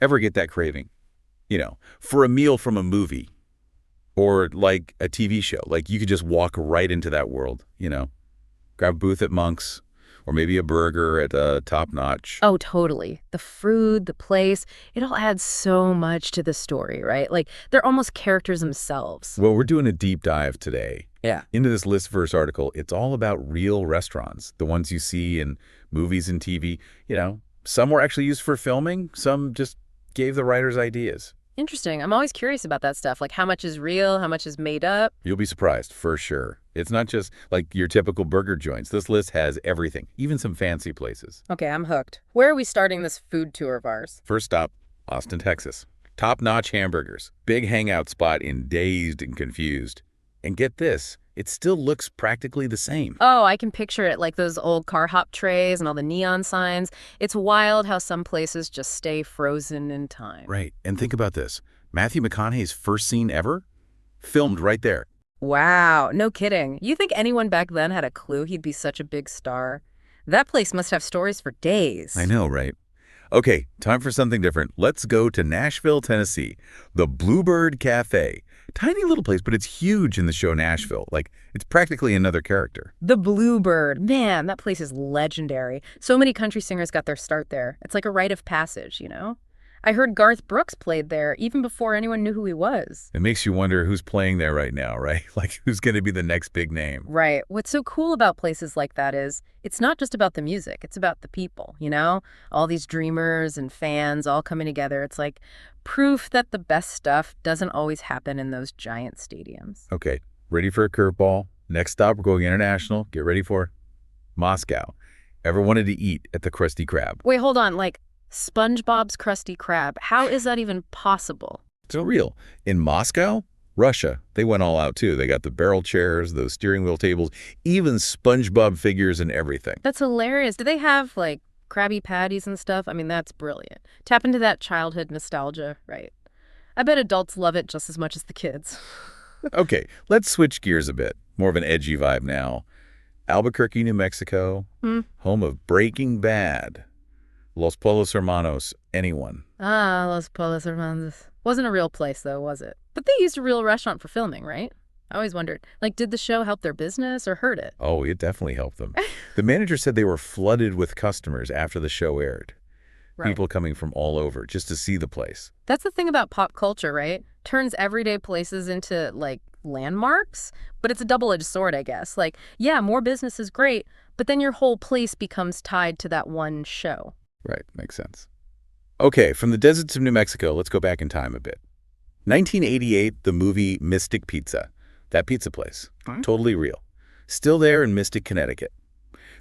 Ever get that craving? For a meal from a movie or like a TV show. Like you could just walk right into that world. Grab a booth at Monk's or maybe a burger at Top Notch. Oh, totally. The food, the place, it all adds so much to the story, right? Like they're almost characters themselves. Well, we're doing a deep dive today Yeah. into this Listverse article. It's all about real restaurants, the ones you see in movies and TV. Some were actually used for filming, some just gave the writers ideas. Interesting. I'm always curious about that stuff. Like how much is real, how much is made up. You'll be surprised, for sure. It's not just like your typical burger joints. This list has everything, even some fancy places. Okay, I'm hooked. Where are we starting this food tour of ours? First stop, Austin, Texas. Top-notch hamburgers. Big hangout spot in Dazed and Confused. And get this, it still looks practically the same. Oh, I can picture it, like those old car hop trays and all the neon signs. It's wild how some places just stay frozen in time. Right, and think about this. Matthew McConaughey's first scene ever? Filmed right there. Wow, no kidding. You think anyone back then had a clue he'd be such a big star? That place must have stories for days. I know, right? Okay, time for something different. Let's go to Nashville, Tennessee. The Bluebird Cafe. Tiny little place, but it's huge in the show Nashville. Like, it's practically another character. The Bluebird. Man, that place is legendary. So many country singers got their start there. It's like a rite of passage. I heard Garth Brooks played there even before anyone knew who he was. It makes you wonder who's playing there right now, right? Like, who's going to be the next big name? Right. What's so cool about places like that is it's not just about the music, it's about the people. All these dreamers and fans all coming together. It's like proof that the best stuff doesn't always happen in those giant stadiums. Okay, ready for a curveball? Next stop, we're going international. Get ready for Moscow. Ever wanted to eat at the Krusty Krab? Wait, hold on. Like SpongeBob's Krusty Krab. How is that even possible? It's real. In Moscow, Russia, they went all out too. They got the barrel chairs, those steering wheel tables, even SpongeBob figures and everything. That's hilarious. Do they have like Krabby Patties and stuff? I mean, that's brilliant. Tap into that childhood nostalgia, right? I bet adults love it just as much as the kids. Okay, let's switch gears a bit. More of an edgy vibe now. Albuquerque, New Mexico, home of Breaking Bad. Los Polos Hermanos, anyone. Ah, Los Polos Hermanos. Wasn't a real place, though, was it? But they used a real restaurant for filming, right? I always wondered, like, did the show help their business or hurt it? Oh, it definitely helped them. The manager said they were flooded with customers after the show aired. Right. People coming from all over just to see the place. That's the thing about pop culture, right? Turns everyday places into, like, landmarks. But it's a double-edged sword, I guess. Like, yeah, more business is great, but then your whole place becomes tied to that one show. Right, makes sense. Okay, from the deserts of New Mexico, let's go back in time a bit. 1988, the movie Mystic Pizza. That pizza place. Totally real. Still there in Mystic, Connecticut.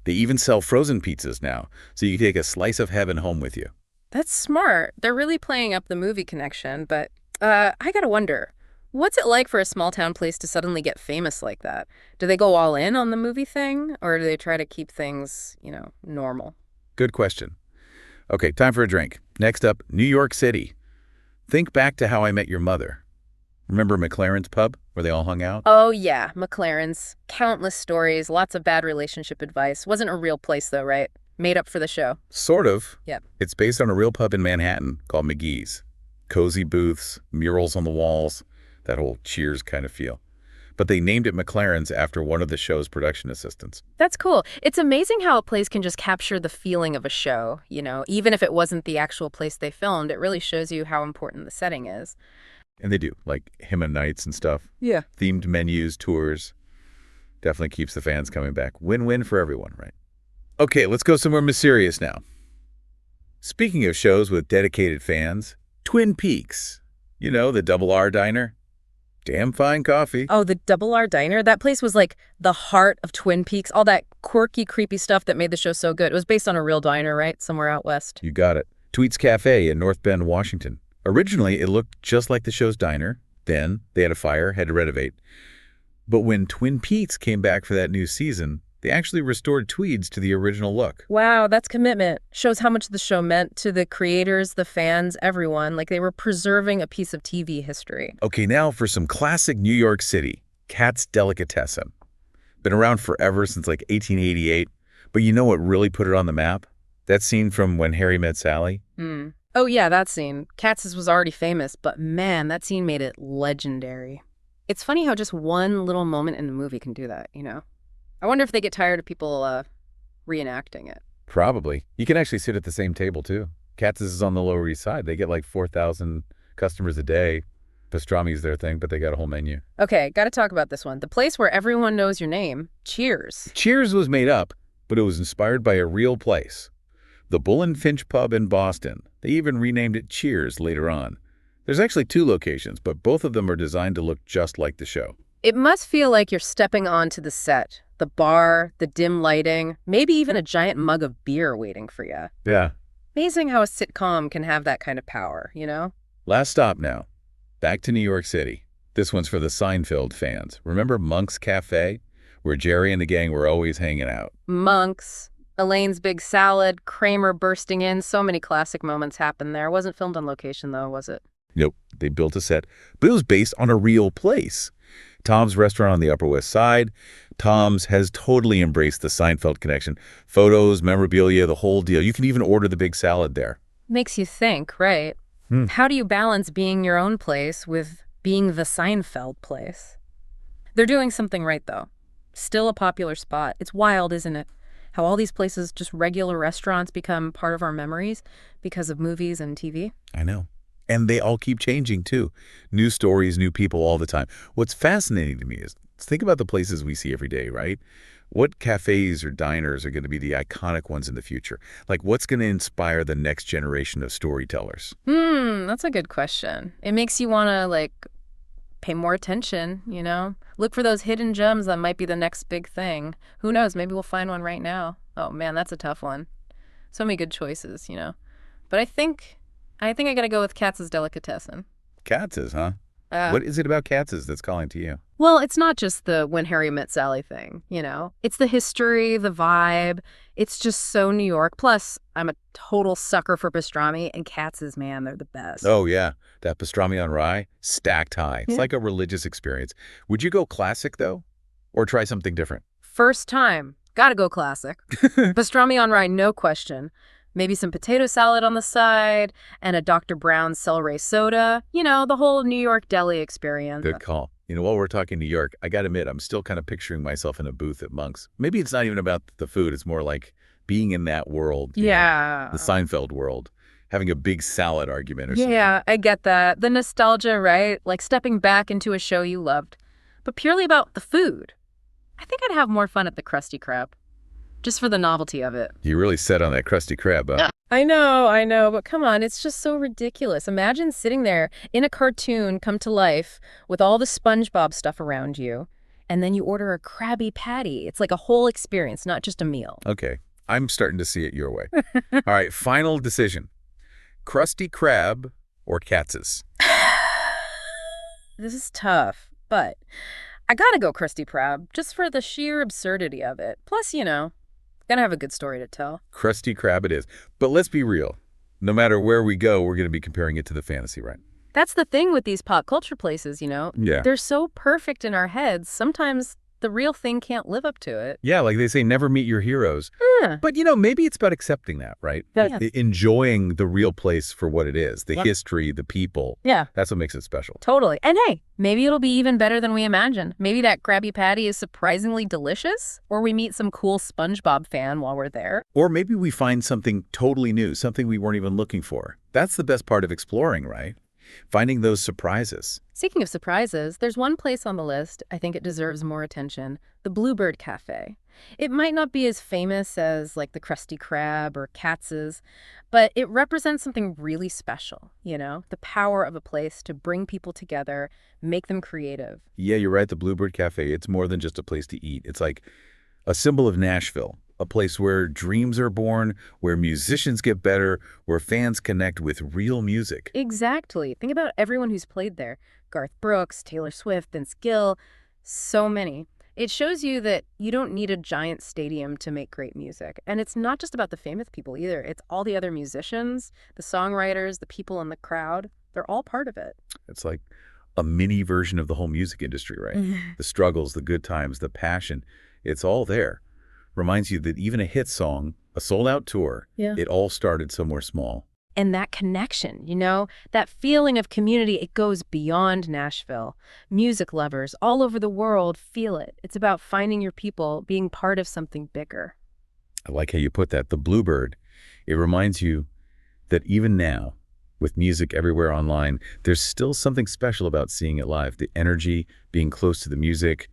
They even sell frozen pizzas now, so you can take a slice of heaven home with you. That's smart. They're really playing up the movie connection, but I gotta wonder, what's it like for a small-town place to suddenly get famous like that? Do they go all in on the movie thing, or do they try to keep things, normal? Good question. Okay, time for a drink. Next up, New York City. Think back to How I Met Your Mother. Remember McLaren's pub, where they all hung out? Oh, yeah, McLaren's. Countless stories, lots of bad relationship advice. Wasn't a real place, though, right? Made up for the show. Sort of. Yep. It's based on a real pub in Manhattan called McGee's. Cozy booths, murals on the walls, that whole Cheers kind of feel. But they named it McLaren's after one of the show's production assistants. That's cool. It's amazing how a place can just capture the feeling of a show, even if it wasn't the actual place they filmed. It really shows you how important the setting is. And they do, like hymn and nights and stuff. Yeah. Themed menus, tours. Definitely keeps the fans coming back. Win-win for everyone, right? Okay, let's go somewhere mysterious now. Speaking of shows with dedicated fans, Twin Peaks. The Double R Diner. Damn fine coffee. Oh, the Double R Diner? That place was like the heart of Twin Peaks. All that quirky, creepy stuff that made the show so good. It was based on a real diner, right? Somewhere out west. You got it. Tweets Cafe in North Bend, Washington. Originally, it looked just like the show's diner. Then, they had a fire, had to renovate. But when Twin Peaks came back for that new season, they actually restored Tweeds to the original look. Wow, that's commitment. Shows how much the show meant to the creators, the fans, everyone. Like they were preserving a piece of TV history. Okay, now for some classic New York City. Katz's Delicatessen. Been around forever, since like 1888. But you know what really put it on the map? That scene from When Harry Met Sally? Oh yeah, that scene. Katz's was already famous, but man, that scene made it legendary. It's funny how just one little moment in the movie can do that, you know? I wonder if they get tired of people reenacting it. Probably. You can actually sit at the same table, too. Katz's is on the Lower East Side. They get like 4,000 customers a day. Pastrami's their thing, but they got a whole menu. Okay, gotta talk about this one. The place where everyone knows your name, Cheers. Cheers was made up, but it was inspired by a real place. The Bull and Finch pub in Boston. They even renamed it Cheers later on. There's actually 2 locations, but both of them are designed to look just like the show. It must feel like you're stepping onto the set. The bar, the dim lighting, maybe even a giant mug of beer waiting for you. Yeah. Amazing how a sitcom can have that kind of power, you know? Last stop now. Back to New York City. This one's for the Seinfeld fans. Remember Monk's Cafe, where Jerry and the gang were always hanging out? Monks, Elaine's big salad, Kramer bursting in. So many classic moments happen there. Wasn't filmed on location, though, was it? Nope, they built a set, but it was based on a real place. Tom's Restaurant on the Upper West Side. Tom's has totally embraced the Seinfeld connection. Photos, memorabilia, the whole deal. You can even order the big salad there. Makes you think, right? How do you balance being your own place with being the Seinfeld place? They're doing something right, though. Still a popular spot. It's wild, isn't it? How all these places, just regular restaurants, become part of our memories because of movies and TV. I know. And they all keep changing, too. New stories, new people all the time. What's fascinating to me is, think about the places we see every day, right? What cafes or diners are going to be the iconic ones in the future? Like, what's going to inspire the next generation of storytellers? That's a good question. It makes you want to, pay more attention, you know? Look for those hidden gems that might be the next big thing. Who knows? Maybe we'll find one right now. Oh, man, that's a tough one. So many good choices, you know? But I think I gotta go with Katz's Delicatessen. Katz's, huh? What is it about Katz's that's calling to you? Well, it's not just the When Harry Met Sally thing, you know? It's the history, the vibe. It's just so New York. Plus, I'm a total sucker for pastrami, and Katz's, man, they're the best. Oh, yeah. That pastrami on rye, stacked high. It's like a religious experience. Would you go classic, though? Or try something different? First time. Gotta go classic. Pastrami on rye, no question. Maybe some potato salad on the side, and a Dr. Brown's celery soda. You know, the whole New York deli experience. Good call. You know, while we're talking New York, I gotta admit, I'm still kind of picturing myself in a booth at Monk's. Maybe it's not even about the food. It's more like being in that world. Yeah. The Seinfeld world. Having a big salad argument or something. Yeah, I get that. The nostalgia, right? Like stepping back into a show you loved. But purely about the food. I think I'd have more fun at the Krusty Krab. Just for the novelty of it. You really set on that Krusty Krab, huh? I know, but come on, it's just so ridiculous. Imagine sitting there in a cartoon come to life with all the SpongeBob stuff around you, and then you order a Krabby Patty. It's like a whole experience, not just a meal. Okay, I'm starting to see it your way. All right, final decision. Krusty Krab or Katz's? This is tough, but I gotta go Krusty Krab, just for the sheer absurdity of it. Plus, you know, gonna have a good story to tell. Krusty Krab it is. But let's be real. No matter where we go, we're going to be comparing it to the fantasy, right? That's the thing with these pop culture places, you know? Yeah. They're so perfect in our heads, sometimes the real thing can't live up to it. Yeah, like they say, never meet your heroes. But, you know, maybe it's about accepting that, right? Yeah. Enjoying the real place for what it is. The history, the people. Yeah. That's what makes it special. Totally. And hey, maybe it'll be even better than we imagined. Maybe that Krabby Patty is surprisingly delicious, or we meet some cool SpongeBob fan while we're there. Or maybe we find something totally new, something we weren't even looking for. That's the best part of exploring, right? Finding those surprises. Speaking of surprises, there's one place on the list I think it deserves more attention, the Bluebird Cafe. It might not be as famous as like the Krusty Krab or Katz's, but it represents something really special, you know? The power of a place to bring people together, make them creative. Yeah, you're right, the Bluebird Cafe, it's more than just a place to eat. It's like a symbol of Nashville, a place where dreams are born, where musicians get better, where fans connect with real music. Exactly. Think about everyone who's played there. Garth Brooks, Taylor Swift, Vince Gill, so many. It shows you that you don't need a giant stadium to make great music. And it's not just about the famous people either. It's all the other musicians, the songwriters, the people in the crowd. They're all part of it. It's like a mini version of the whole music industry, right? The struggles, the good times, the passion, it's all there. Reminds you that even a hit song, a sold-out tour, it all started somewhere small. And that connection, that feeling of community, it goes beyond Nashville. Music lovers all over the world feel it. It's about finding your people, being part of something bigger. I like how you put that. The Bluebird, it reminds you that even now, with music everywhere online, there's still something special about seeing it live. The energy, being close to the music,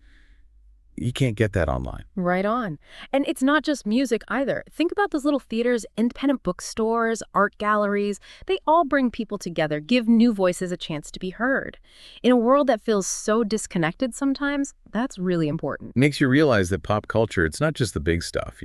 you can't get that online. Right on. And it's not just music either. Think about those little theaters, independent bookstores, art galleries. They all bring people together, give new voices a chance to be heard. In a world that feels so disconnected sometimes, that's really important. Makes you realize that pop culture, it's not just the big stuff,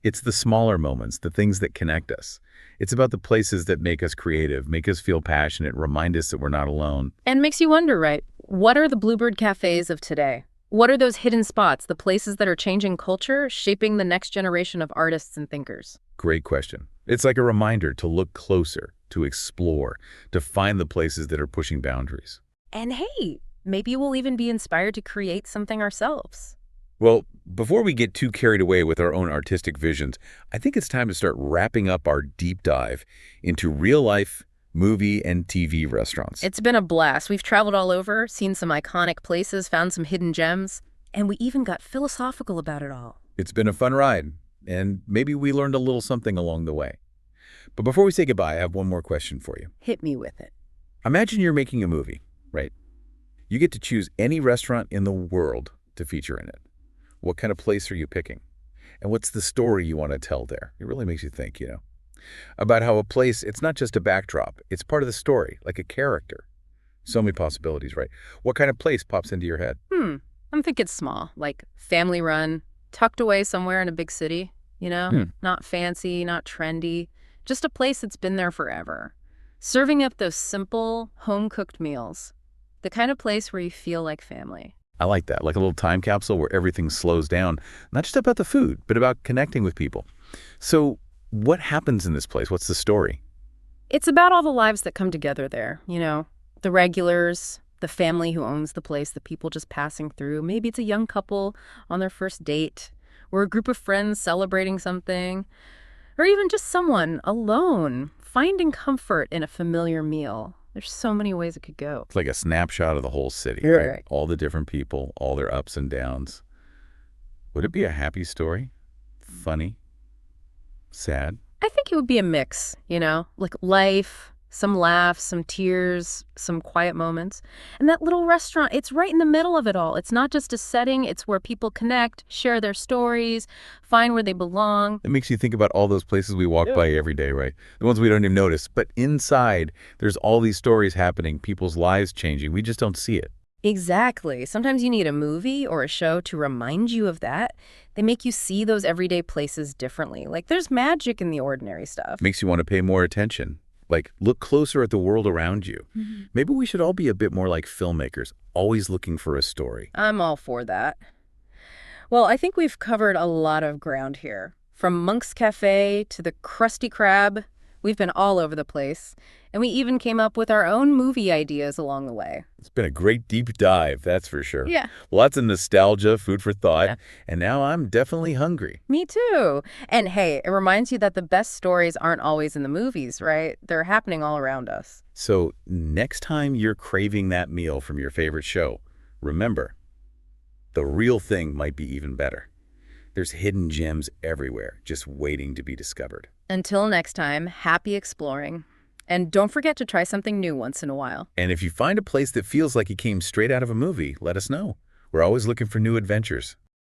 It's the smaller moments, the things that connect us. It's about the places that make us creative, make us feel passionate, remind us that we're not alone. And makes you wonder, right? What are the Bluebird cafes of today? What are those hidden spots, the places that are changing culture, shaping the next generation of artists and thinkers? Great question. It's like a reminder to look closer, to explore, to find the places that are pushing boundaries. And hey, maybe we'll even be inspired to create something ourselves. Well, before we get too carried away with our own artistic visions, I think it's time to start wrapping up our deep dive into real-life movie and TV restaurants. It's been a blast. We've traveled all over, seen some iconic places, found some hidden gems, and we even got philosophical about it all. It's been a fun ride, and maybe we learned a little something along the way. But before we say goodbye, I have one more question for you. Hit me with it. Imagine you're making a movie, right? You get to choose any restaurant in the world to feature in it. What kind of place are you picking? And what's the story you want to tell there? It really makes you think, about how a place, it's not just a backdrop. It's part of the story, like a character. So many possibilities, right? What kind of place pops into your head? I'm thinking small, like family run, tucked away somewhere in a big city, Not fancy, not trendy, just a place that's been there forever. Serving up those simple, home-cooked meals. The kind of place where you feel like family. I like that, like a little time capsule where everything slows down, not just about the food, but about connecting with people. So what happens in this place? What's the story? It's about all the lives that come together there, the regulars, the family who owns the place, the people just passing through. Maybe it's a young couple on their first date, or a group of friends celebrating something, or even just someone alone finding comfort in a familiar meal. There's so many ways it could go. It's like a snapshot of the whole city, right? All the different people, all their ups and downs. Would it be a happy story? Funny? Sad? I think it would be a mix, like life, some laughs, some tears, some quiet moments. And that little restaurant, it's right in the middle of it all. It's not just a setting, it's where people connect, share their stories, find where they belong. It makes you think about all those places we walk by every day, right? The ones we don't even notice. But inside, there's all these stories happening, people's lives changing. We just don't see it. Exactly. Sometimes you need a movie or a show to remind you of that. They make you see those everyday places differently. Like there's magic in the ordinary stuff. Makes you want to pay more attention. Like look closer at the world around you. Maybe we should all be a bit more like filmmakers, always looking for a story. I'm all for that. Well, I think we've covered a lot of ground here. From Monk's Cafe to the Krusty Krab, we've been all over the place. And we even came up with our own movie ideas along the way. It's been a great deep dive, that's for sure. Yeah. Lots of nostalgia, food for thought, and now I'm definitely hungry. Me too. And hey, it reminds you that the best stories aren't always in the movies, right? They're happening all around us. So next time you're craving that meal from your favorite show, remember, the real thing might be even better. There's hidden gems everywhere, just waiting to be discovered. Until next time, happy exploring. And don't forget to try something new once in a while. And if you find a place that feels like it came straight out of a movie, let us know. We're always looking for new adventures.